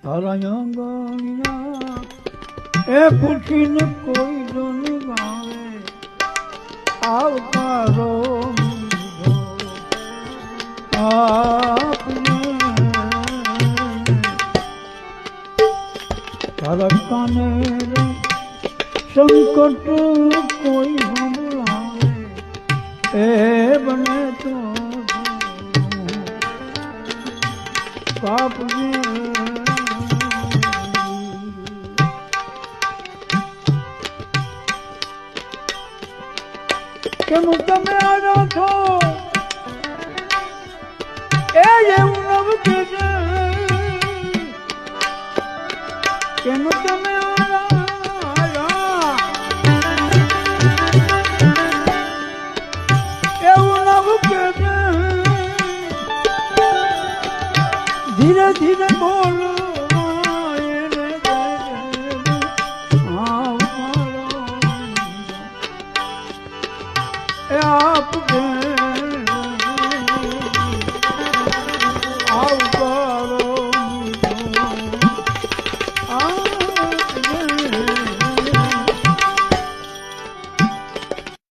તારા આંગણિયા એ પૂછીને કોઈ જન ગાવે આવકારો મીઠો આપને તારા કાને રે સંકટ કોઈ સંભળાવે એ બને તો કાપજે કેમ તમે આવ્યા છો એ એવું નવ કે કેમ તમે આવ્યા એવું નવ કે ધીરે ધીરે બોલો आप आवकारो